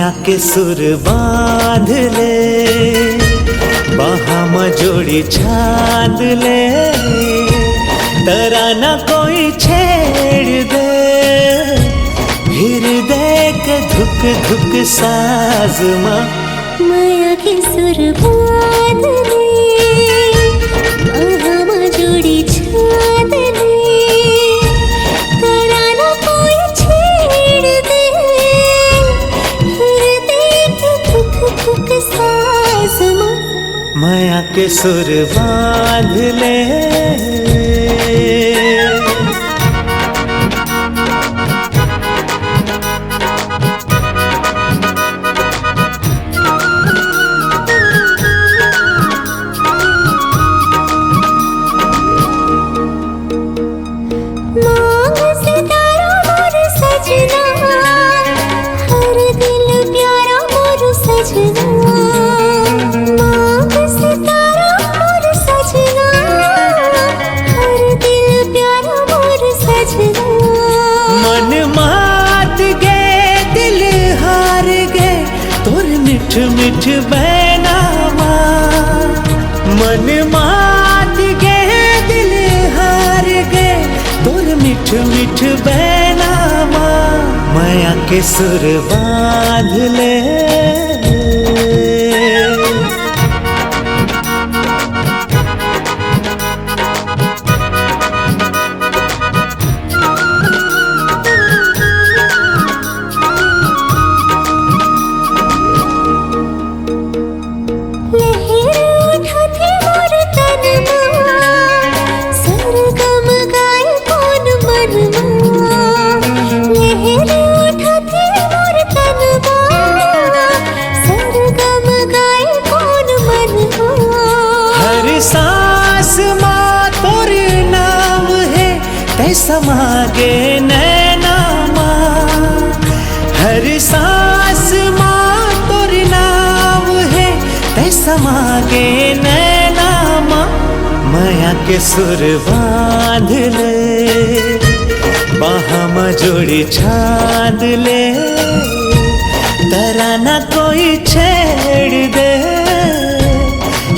मैया के सुर बांध ले, बाहा में जोड़ी छाद ले, तराना कोई छेड़ दे, हृदय के धुक धुक साज माँ। मैया के सुर बांध ले, बाहा में जोड़ी छाद ले, तराना कोई छेड़ दे, हृदय के धुक धुक साज माँ। मैया के सुर बांध ले। मिठ बैनामा मन मात गे, दिल हार गे, तोर मिठ मिठ बैनामा। मैया के सुर बांध ले। समागे नैना माँ, हर सांस माँ तोर नाम है, तै समागे नैना माँ। मैया के सुर बांध ले, बाहा में जोड़ी छाद ले, तराना कोई छेड़ दे,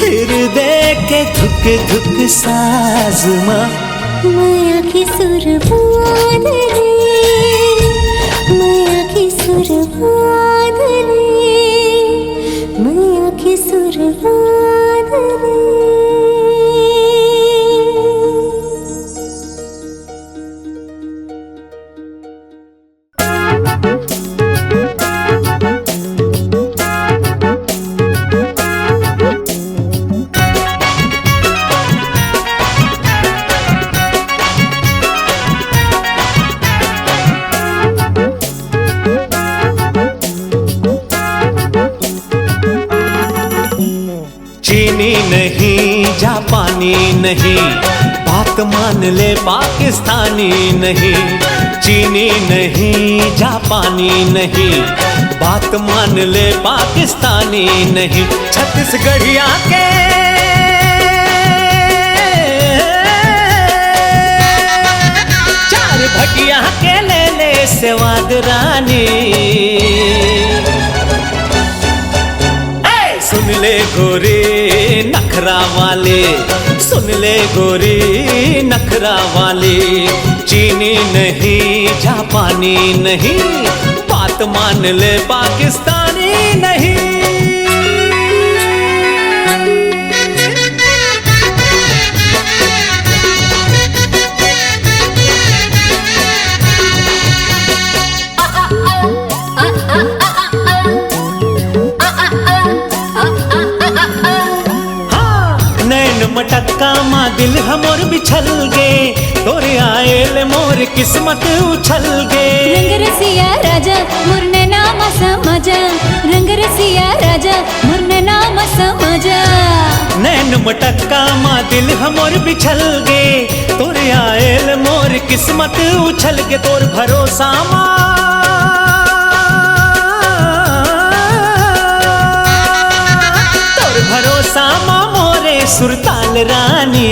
हृदय के धुक धुक साज माँ। मैया के सुर बांध ले, मैया के सुर बांध ले, मैया के सुर बांध ले। चीनी नहीं जापानी नहीं, बात मान ले पाकिस्तानी नहीं। चीनी नहीं जापानी नहीं, बात मान ले पाकिस्तानी नहीं। छत्तीसगढ़िया के चार भटिया के ले ले सेवाद रानी। सुन ले गोरी नखरा वाले, सुन ले गोरी नखरा वाले। चीनी नहीं जापानी नहीं, बात मान ले पाकिस्तानी नहीं। मटक्का माँ दिल हमोर बिछल गे, तोरे आयल मोर किस्मत उछल गे। रंग रसिया राजा मुरने नाम समझा, रंग रसिया राजा मुरने नाम समझा। नैन मटक्का माँ दिल हमोर बिछल गे, तोरे आयल मोर किस्मत उछल गे। तोर भरोसा माँ, तोर भरोसा माँ सुरताल रानी।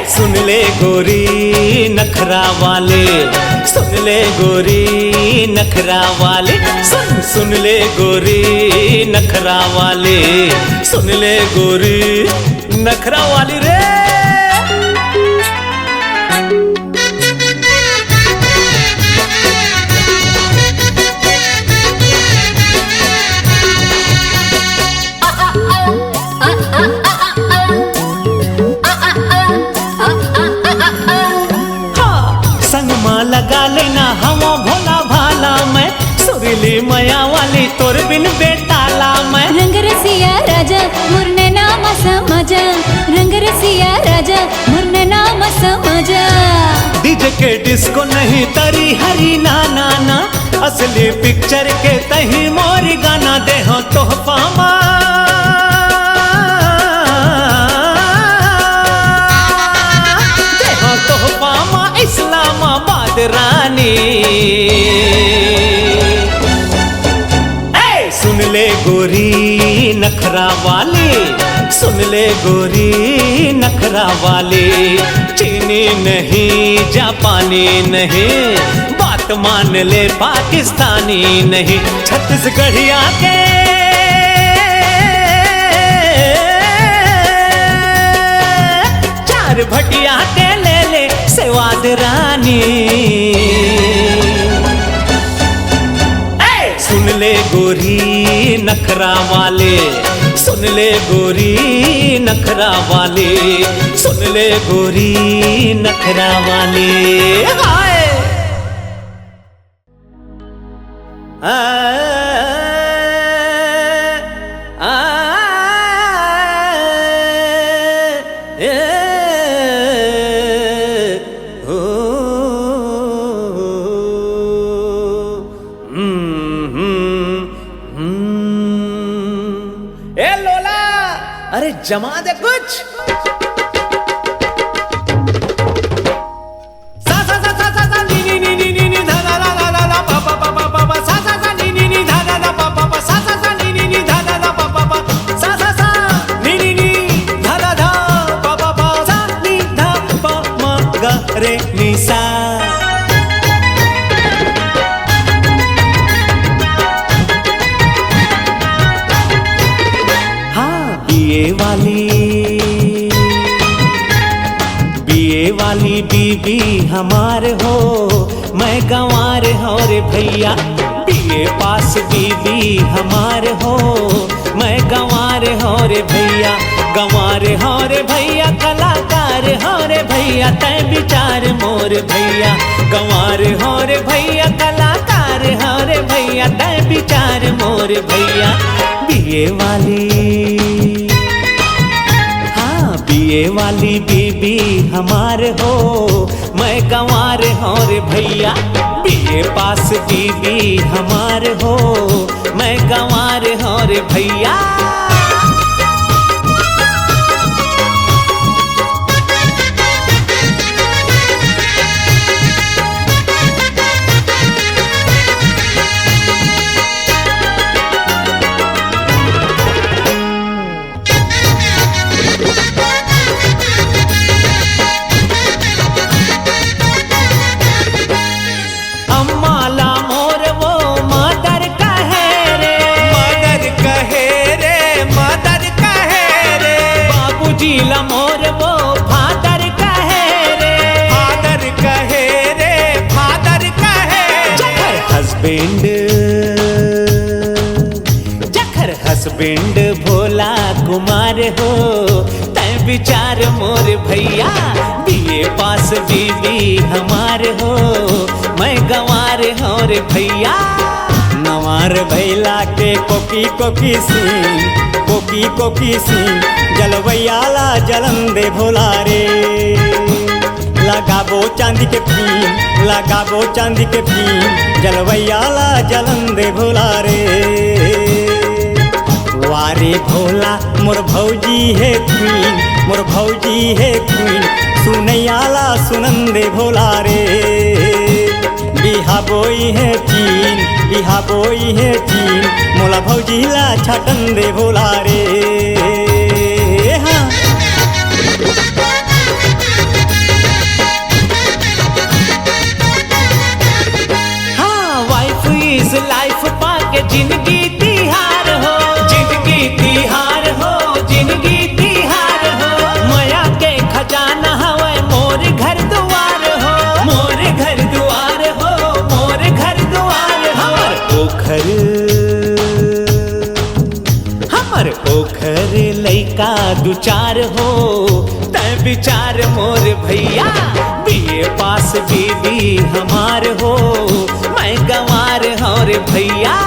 सुन ले गोरी नखरा नखरा वाले, सुन ले गोरी नखरा वाले, सुन सुन ले गोरी नखरा वाले, सुन ले गोरी नखरा वाली रे। लगा लेना हवा भोला भाला मैं, सुरीली मया वाली तोर बिन बेताला मैं। रंग रसिया राजा मुरने नाम समझ, रंग रसिया राजा मुरने नाम समझ। डीजे के डिस्को नहीं तरी हरी ना ना ना, असली पिक्चर के तही मोरी गाना दे हो तोहफा माँ। इस्लामाबाद रानी सुन ले गोरी नखरा वाली, सुन ले गोरी नखरा वाली। चीनी नहीं जापानी नहीं, बात मान ले पाकिस्तानी नहीं। छत्तीसगढ़िया के चार भटिया के ले ले सेवाद रानी। सुन ले गोरी नखरा वाले, सुन ले गोरी नखरा वाले, सुन ले गोरी नखरा वाले। हाय अरे जमा दे कुछ। सा सा सा सा सा सा नी नी नी नी नी नी धा धा धा धा धा धा पा पा पा पा पा पा सा सा सा नी नी नी धा धा धा पा पा पा सा सा सा नी नी नी धा धा धा पा पा पा सा सा सा नी नी नी धा धा धा पा पा पा सा नी धा पा मा गा रे नी सा। बीए वाली बीबी हमार हो, मैं गंवार हो रे भैया। बीए पास बीबी हमार हो, मैं गंवार हो रे भैया। गंवार हो रे भैया, कलाकार हो रे भैया, तय विचार मोर भैया। गंवार हो रे भैया, कलाकार हो रे भैया, तय विचार मोर भैया। बीए वाली बीबी हमार हो, मैं गंवार हो रे भैया। बीए पास बीबी हमार हो, मैं गंवार हो रे भैया। मोर वो फादर कहे रे, फादर कहे रे, फादर कहे। जखर हस्बैंड भोला कुमार हो, तय विचार मोर भैया। बीए पास बीबी हमार हो, मैं गंवार हो रे भैया। नवार भैला के कोकी कोकी सिंह, कोकी कोकी सिंह, जलवैयाला जलन दे भोला रे। लगाबो चांदी के फीम, लगाबो चांदी के फीम, जलवैयाला जलन दे भोला रे। वारे भोला मोर भौजी है क्वीन, मोर भौजी है क्वीन, सुनैयाला सुनन दे भोला रे। बिहा बोई है चीन, बिहा बोई है चीन, मोला भौजीला छाटन दे भोला रे। हाँ पीस लाइफ पाके जिंदगी तिहार हो, जिंदगी तिहार हो, जिंदगी तिहार हो। माया के खजाना हवे मोर घर दुआर हो, मोर घर दुआर हो, मोर घर दुआर हो। हमर ओखर लइका दुचार हो, तै विचार मोर भैया। बीए पास बीबी हमार हो, मैं गंवार हो रे भैया।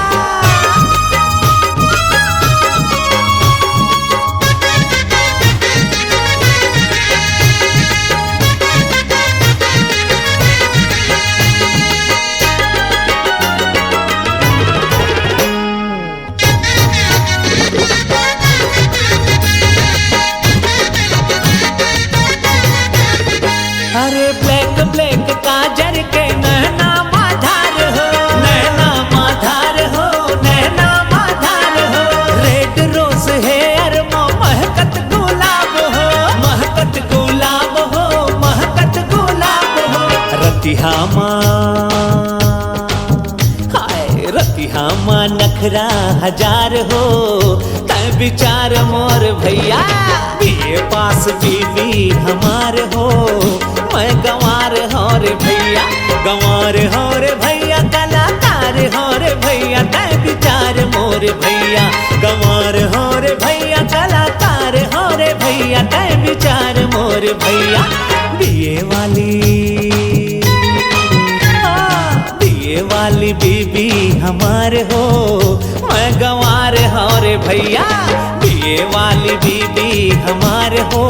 अरे ब्लैक ब्लैक काजर के नैना माधार हो, नैना माधार हो, नैना माधार हो। रेड रोज हेयर मो महकत गुलाब हो, महकत गुलाब हो, महकत गुलाब हो। रतिहा माँ हाय रतिहा माँ नखरा हजार हो, तै विचार मोर भैया। बीए पास बीबी हमार हो, मैं गंवार हो रे भैया। गंवार हो रे भैया, कलाकार हो रे भैया, तै विचार मोर भैया। गंवार हो रे भैया, कलाकार हो रे भैया, तै विचार मोर भैया। बीए वाली बीबी हमार हो, मैं गंवार हो रे भैया। बीए वाली बीबी हमार हो,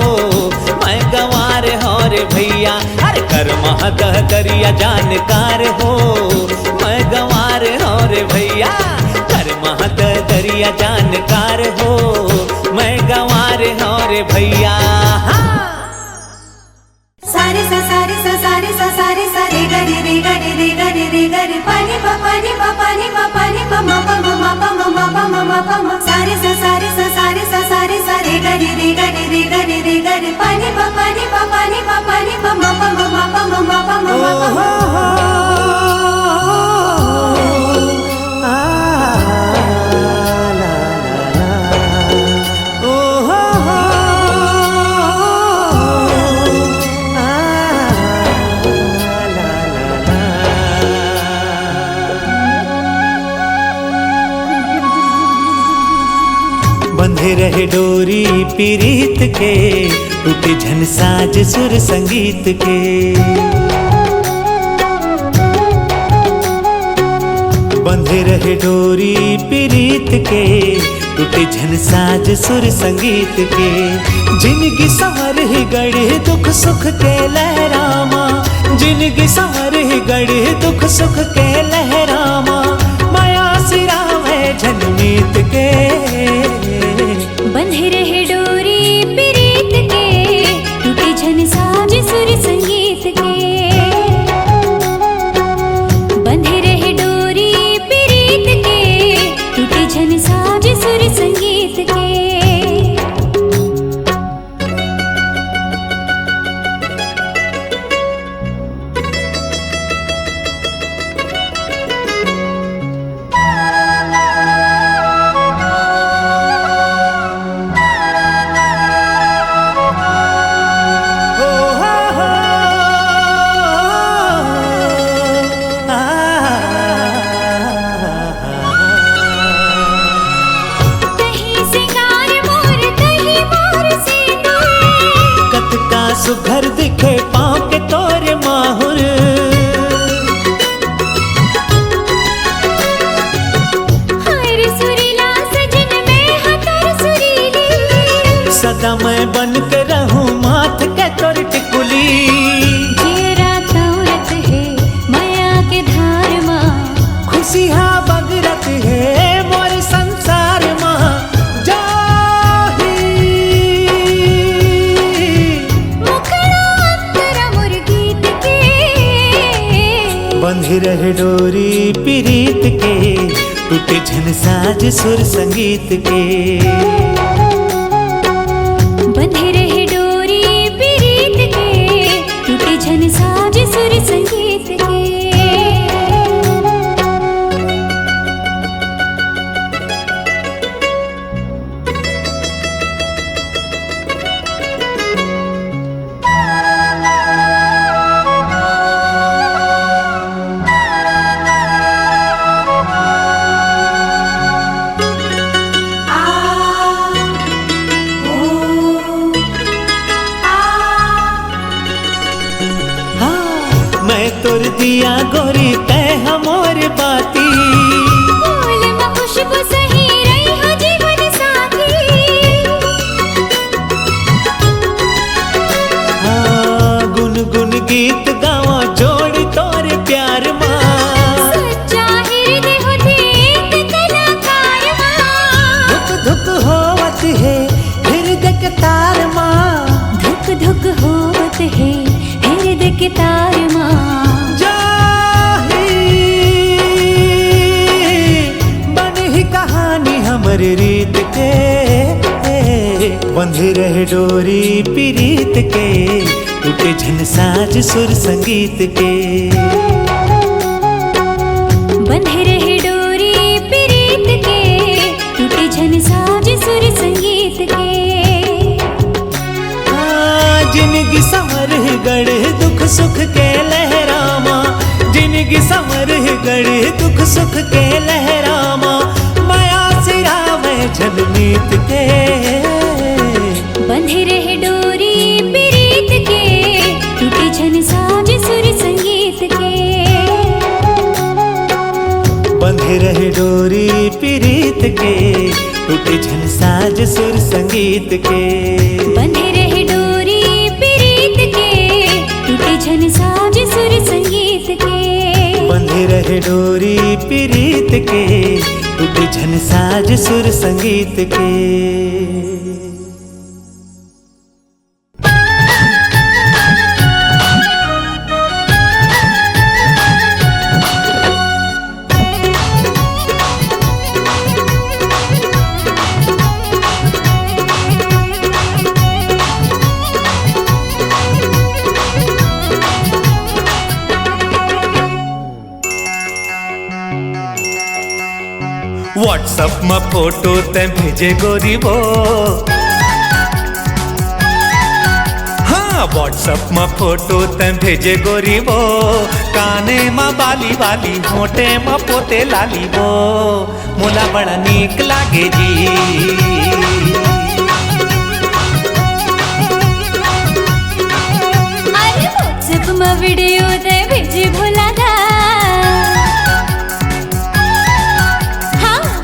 मैं गंवार हो रे भैया। अरे कर महदह करिया जानकार हो, मैं गंवार हो रे भैया। कर महदह करिया जानकार हो, मैं गंवार हो रे भैया। सारे सा सारे सा सारे सा सारे सा रे ग रे रे ग रे रे ग रे रे ग रे पानी पा पानी पा पानी पा पानी पा मा पा मा मा पा मा मा पा मा मा पा मा। सारे सा सारे सा सारे सा सारे सा रे ग रे रे ग रे रे ग रे रे ग रे पानी पा पानी पा पानी पा पानी पा मा पा मा मा पा मा मा पा मा मा पा मा। बंधे रहे डोरी पीरीत के, टूटे झन साज सुर संगीत के। बंधे रहे डोरी पीरीत के, टूटे झन साज सुर संगीत के। जिंदगी संवर ही गढ़े दुख सुख के लहरामा, जिंदगी संवर ही गढ़े दुख सुख के लहरामा। माया सिरा में झनमीत के, बंधे रहे डोरी पीरीत के, टूटे झन साज सुर संगीत के। बंधे रहे डोरी पीरीत के, टूटे झन साज सुर संगीत के। सुघर दिखे पाँव के तोरे माहुर, हर सुरीला सजन में हतर सुरीली। सदा मैं बन के रहूं माथ के तोर टिकुली। जेरा तौरत है माया के धार माँ, खुशी हा बगरत है मोर संसार माँ। बंधे रहे डोरी पीरीत के, टूटे झन साज सुर संगीत के। बंधे रहे डोरी पीरीत के, टूटे झन साज सुर संगीत के। हमर रीत के, बंधे रहे डोरी पीरीत के, टूटे झन साज सुर संगीत के। बंधे रहे डोरी पीरीत के, टूटे झन साज सुर संगीत के। जिनगी संवर गढ़े दुख सुख के लहरामा, जिनगी संवर गढ़े दुख सुख के लहरामा, माया सिरावे झलमीत के। बंधे रहे डोरी पीरीत के, टूटे झन साज सुर संगीत के। बंधे रहे डोरी पीरीत के, टूटे झन साज सुर संगीत के। बंधे रहे डोरी पीरीत के, टूटे झन साज सुर संगीत के। बंधे रहे डोरी पीरीत के, टूटे झन साज सुर संगीत के। व्हाट्सएप में फोटो ते भेजे गोरी वो, हाँ व्हाट्सएप में फोटो ते भेजे गोरी वो। काने में बाली वाली, होठे में पोते लाली वो, मोला बड़ा नीक लागे जी। अरे व्हाट्सएप में वीडियो ते भेजे भोला दा,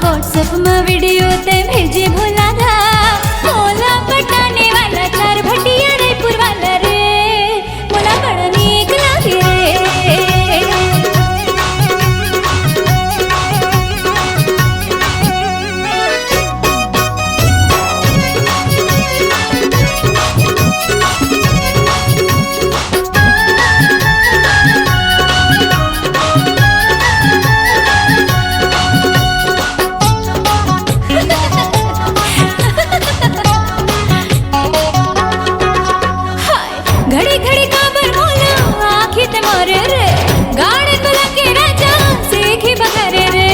व्हाट्सएप में वीडियो ते भेजे भोला दा। मोला पटाने वाला चार भटिया रायपुर वाला रे, मोला बड़ा नीक लागे रे। घड़ी घड़ी काबर मोला आँखी ते मारे रे, गाड़े को लगे राजा सीखी बकरे रे।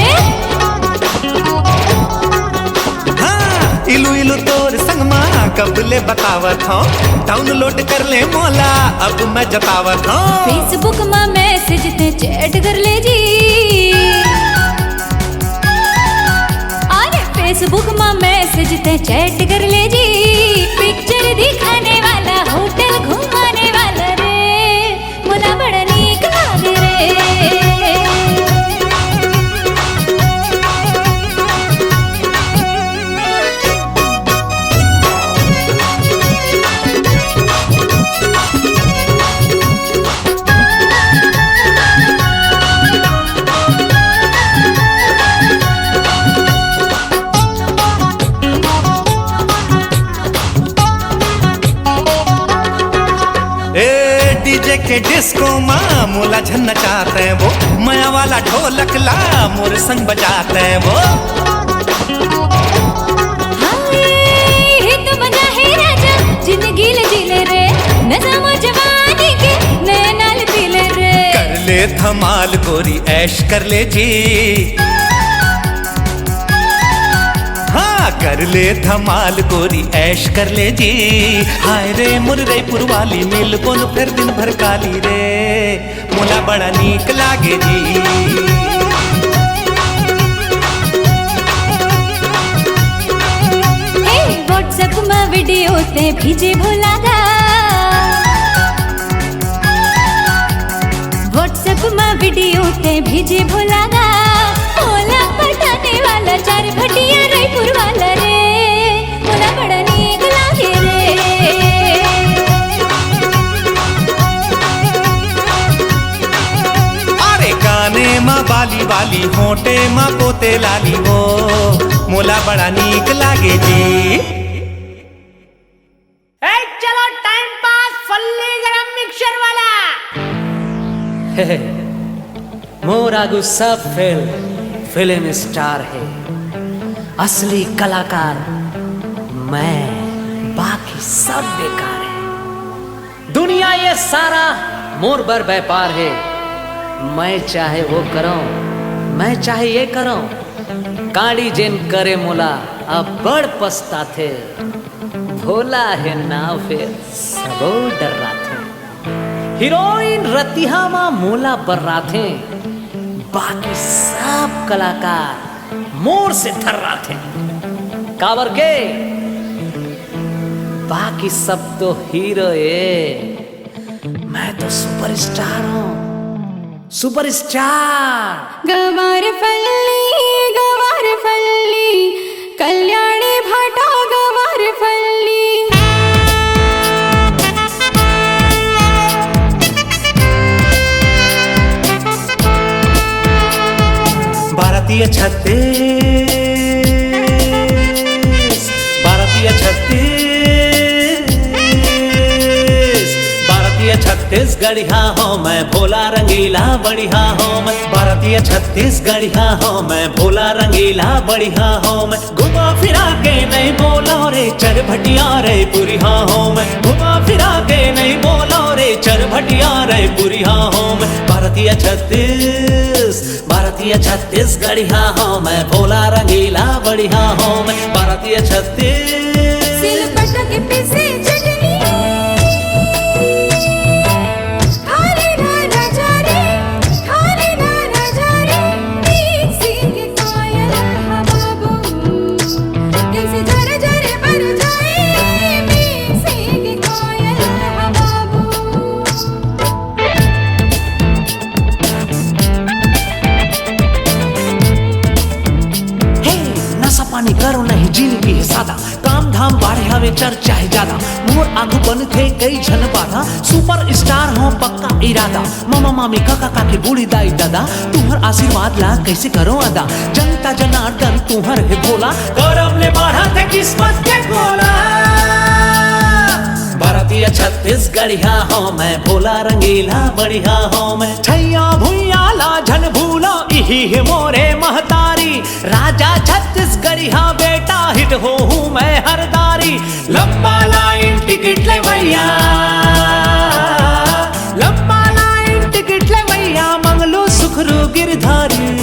हाँ इलू इलू तोर संग माँ कबले बतावत हूँ, डाउनलोड कर ले मोला अब मैं जतावत हूँ। फेसबुक में मैसेज ते चैट कर ले जी, अरे फेसबुक में मैसेज ते चैट कर ले जी। पिक्चर दिखाने वाला, होटल घुमाने वाला रे, मोला बड़ा नीक लागे रे। डीजे के डिस्को माँ मोला झन नचाते हैं वो, माया वाला ढोलक ला मोर संग बजाते हैं वो। हाय तो मजा है राजा जिंदगी ले जीले रे, नज़ाम जवानी के नए नाल पीले रे। कर ले धमाल गोरी ऐश कर ले जी, हाँ कर ले धमाल गोरी ऐश कर ले जी। हाय रे मुरईपुर वाली मिल कोन फिर दिन भर काली रे, मोला बड़ा नीक लागे जी। व्हाट्सएप में वीडियो ते भेजे भोला दा, व्हाट्सएप में वीडियो ते भेजे भोला दा। मोला पटाने वाला चार भटिया रायपुर वाला रे, मोला बड़ा नीक लागे रे। अरे काने माँ बाली वाली, होठे माँ पोते लाली वो, मोला बड़ा नीक लागे जी। चलो टाइम पास फल्ली गरम मिक्सर वाला। मोरा गुस्सा फिल्म स्टार है, असली कलाकार मैं, बाकी सब बेकार है। दुनिया ये सारा मोर बर व्यापार है। मैं चाहे वो करूं, मैं चाहे ये करूं, काड़ी जेन करे मोला अब बड़ पछता थे। भोला है ना फिर सबो डर्रा थे। हीरोइन रतिहा मा मोला बर्रा थे, बाकी सब कलाकार मोर से थर्रा थे। काबर के बाकी सब तो हीरो है, मैं तो सुपरस्टार हूं, सुपरस्टार। गवार फल्ली कल्याणी भाटा गवार फल्ली। भारतीय छत्तीस, भारतीय छत्तीस, भारतीय छत्तीसगढ़िया हो मैं, भोला रंगीला बढ़िया हो मैं। भारतीय छत्तीसगढ़िया हो मैं, भोला रंगीला बढ़िया हो मैं। घुमा फिरा के नहीं बोला रे चरभटिया रे पुरिया हो मैं। घुमा फिरा के नहीं बोला रे चरभटिया रे पुरिया हो मैं। भारतीय छत्तीस, भारतीय छत्तीसगढ़िया हो मैं, भोला रंगीला बढ़िया हो मैं। भारतीय छत्तीस। सिलपट के पीछे चटनी खाली ना नजारे, खाली ना नजारे। मिक्सी के कोयल हवाबू कैसे जरे जरे पर जाए। मिक्सी के कोयल हवाबू। हे नशा पानी करो नहीं, जिंदगी है सादा, काम धाम बाढ़े हवे चर्चा है ज्यादा। मोर आगू बन थे कई झन बाधा, सुपर स्टार हो पक्का इरादा। मामा मामी काका काकी बूढ़ी दाई दादा, तुम्हार आशीर्वाद ला कैसे करो अदा। जनता जनार्दन तुम्हार है भोला, गौरव ने बढ़ा थे किस्मत के गोला। भारतीय छत्तीसगढ़िया हो मैं, भोला रंगीला बढ़िया हो मैं। छैया भुइया ला झन भूला, इही है मोरे महतारी। राजा छत्तीसगढ़िया बेटा हिट हो हूँ मैं हरदारी। लंबा लाइन टिकट ले भैया, लंबा लाइन टिकट ले भैया, मंगलू सुखरू गिरधारी।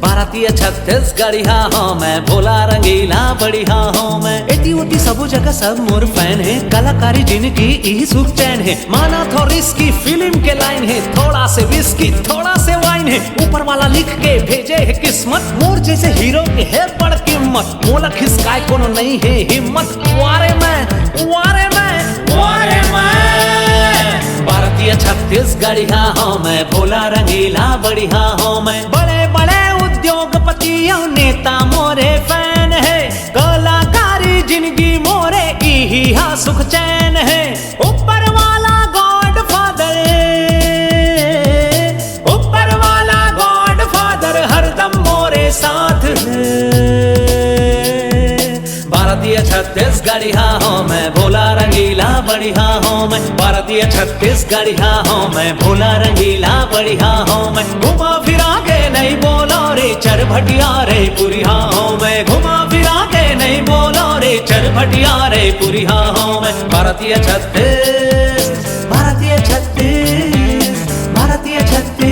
भारतीय छत्तीसगढ़िया हो मैं, भोला रंगीला बढ़िया हो मैं। एटी ओटी सबो जगह सब मोर फैन है, कलाकारी जिनकी यही सुख चैन है। माना थो रिस्की फिल्म के लाइन है, थोड़ा से विस्की थोड़ा से वाइन है। ऊपर वाला लिख के भेजे है किस्मत, मोर जैसे हीरो के है बड़ कीमत। मोला खिसकाए कोनो नहीं है हिम्मत, वारे मैं, वारे मैं, वारे मैं। भारतीय छत्तीसगढ़िया हो मैं, भोला रंगीला बढ़िया हो मैं। बड़े बड़े उद्योगपति और नेता मोरे फैन है, कलाकारी जिंदगी मोरे यही हा सुख चैन है। ऊपर वाला गॉड फादर, ऊपर वाला गॉड फादर हरदम मोरे साथ है। भारतीय छत्तीसगढ़िया हो मैं, भोला रंगीला बढ़िया हो मैं। भारतीय छत्तीसगढ़िया हो मैं, भोला रंगीला बढ़िया हो मैं। घुमा फिरा के नहीं बोलो रे चरभटिया रे पुरिया हो मैं। घुमा फिरा के नहीं बोलो रे चरभटिया रे पुरिया हो मैं। भारतीय छत्तीस, भारतीय छत्तीस, भारतीय छत्तीस।